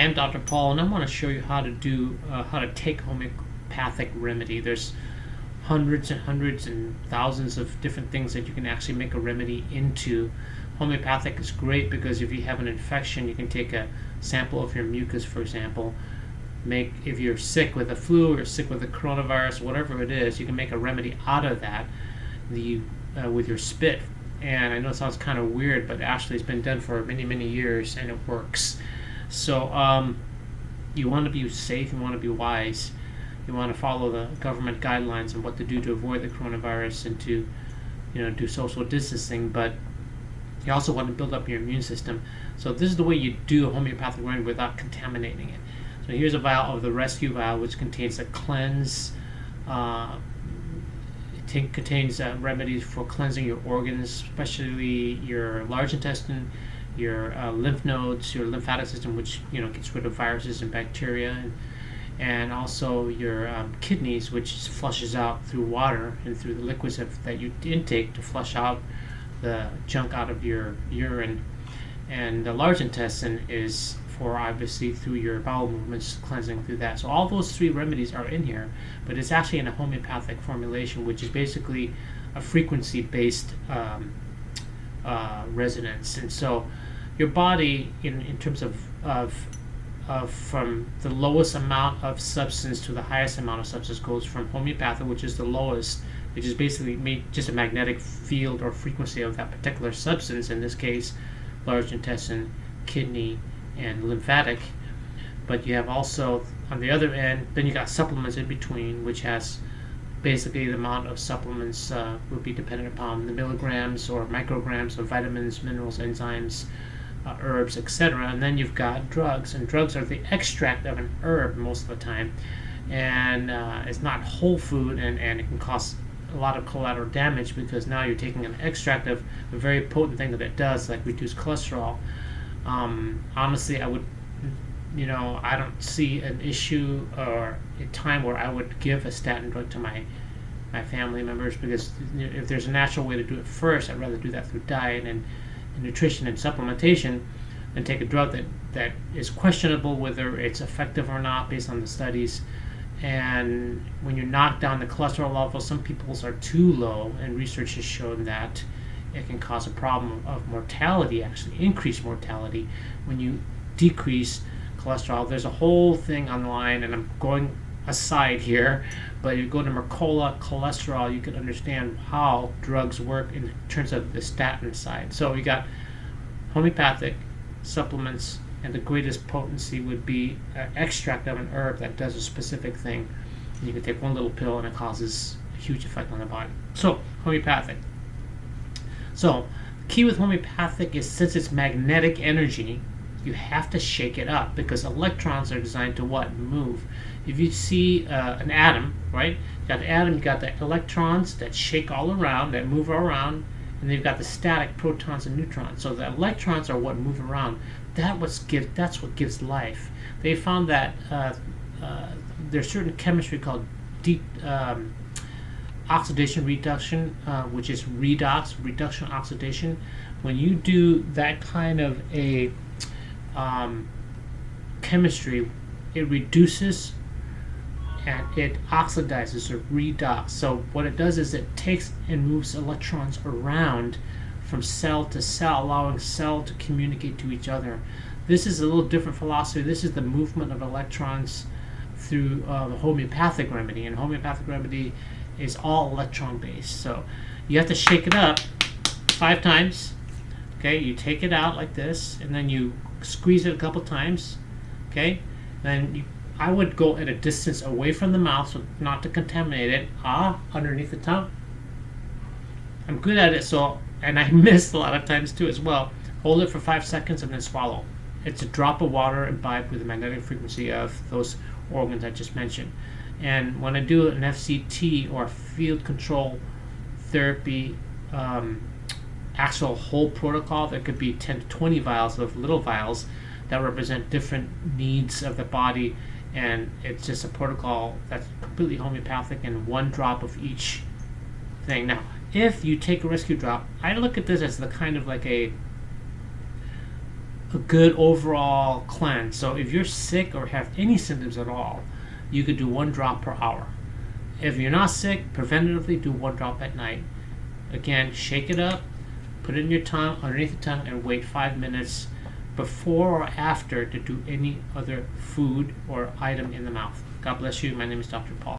am Dr. Paul, and I want to show you how to do how to take homeopathic remedy. There's hundreds and hundreds and thousands of different things that you can actually make a remedy into. Homeopathic is great because if you have an infection, you can take a sample of your mucus, for example. If you're sick with a flu or sick with a coronavirus, whatever it is, you can make a remedy out of that with your spit. And I know it sounds kind of weird, but actually it's been done for many, many years and it works. So you want to be safe, you want to be wise, you want to follow the government guidelines on what to do to avoid the coronavirus and to do social distancing, but you also want to build up your immune system. So this is the way you do a homeopathic remedy without contaminating it. So here's a vial of the rescue vial, which contains a cleanse. It contains remedies for cleansing your organs, especially your large intestine, your lymph nodes, your lymphatic system, which gets rid of viruses and bacteria, and also your kidneys, which flushes out through water and through the liquids that you intake to flush out the junk out of your urine. And the large intestine is for obviously through your bowel movements, cleansing through that. So all those three remedies are in here, but it's actually in a homeopathic formulation, which is basically a frequency-based resonance. And so your body, in terms of from the lowest amount of substance to the highest amount of substance, goes from homeopathic, which is the lowest, which is basically just a magnetic field or frequency of that particular substance, in this case large intestine, kidney, and lymphatic. But you have also on the other end, then you got supplements in between, which has basically the amount of supplements would be dependent upon the milligrams or micrograms of vitamins, minerals, enzymes, herbs, etc. And then you've got drugs, and drugs are the extract of an herb most of the time, and it's not whole food, and it can cause a lot of collateral damage because now you're taking an extract of a very potent thing that it does, like reduce cholesterol. Honestly, I don't see an issue or a time where I would give a statin drug to my family members, because if there's a natural way to do it first, I'd rather do that through diet and nutrition and supplementation than take a drug that is questionable whether it's effective or not based on the studies. And when you knock down the cholesterol level, some people's are too low, and research has shown that it can cause a problem of mortality, actually increased mortality when you decrease cholesterol. There's a whole thing online, and I'm going aside here, but you go to Mercola cholesterol, you can understand how drugs work in terms of the statin side. So you got homeopathic supplements, and the greatest potency would be an extract of an herb that does a specific thing. And you can take one little pill and it causes a huge effect on the body. So homeopathic. So the key with homeopathic is, since it's magnetic energy, you have to shake it up, because electrons are designed to what? Move. If you see an atom, right? You got the atom, you got the electrons that shake all around, that move around, and then you've got the static protons and neutrons. So the electrons are what move around. That's what gives life. They found that there's certain chemistry called deep oxidation reduction, which is reduction oxidation. When you do that kind of a chemistry, it reduces and it oxidizes or redox. So what it does is it takes and moves electrons around from cell to cell, allowing cell to communicate to each other. This is a little different philosophy. This is the movement of electrons through the homeopathic remedy, and homeopathic remedy is all electron based. So you have to shake it up 5 times. Okay, you take it out like this, and then you squeeze it a couple times. Okay, then I would go at a distance away from the mouth, so not to contaminate it. Underneath the tongue. I'm good at it, so, and I miss a lot of times too as well. Hold it for 5 seconds and then swallow. It's a drop of water imbibed with the magnetic frequency of those organs I just mentioned. And when I do an FCT or field control therapy, actual whole protocol, there could be 10 to 20 vials of little vials that represent different needs of the body, and it's just a protocol that's completely homeopathic and 1 drop of each thing. Now, if you take a rescue drop, I look at this as the kind of like a a good overall cleanse. So if you're sick or have any symptoms at all, you could do 1 drop per hour. If you're not sick, preventatively do 1 drop at night. Again, shake it up, put it in your tongue, underneath the tongue, and wait 5 minutes before or after to do any other food or item in the mouth. God bless you. My name is Dr. Paul.